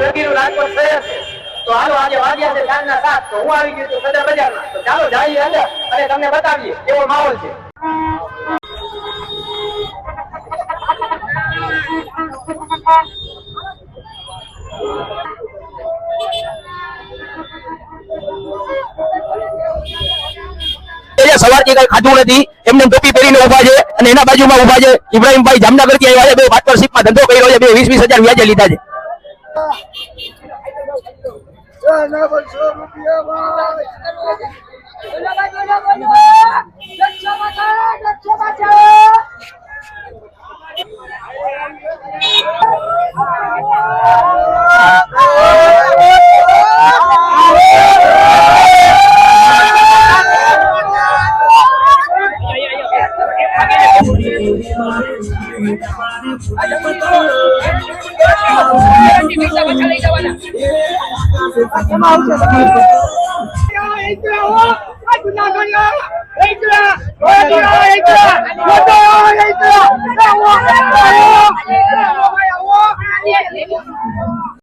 રગીનું રાજકોટ શહેર છે. તો હાલો આજે વાગ્યા છે સાંજના 7 તો હું આવી ગયો છું સદર બજારમાં. તો ચાલો જઈએ અંદર અને તમને બતાવીએ કેવો માહોલ છે. સવારથી કઈ ખાધું નથી એમને ટોપી પહેરીને ઉભા છે અને એના બાજુમાં ઉભા છે ઇબ્રાહીમભાઈ જામનગર થી આવ્યા છે. બે પાર્ટનરશિપમાં ધંધો કર્યો છે. બે 20,000 વ્યાજે લીધા છે.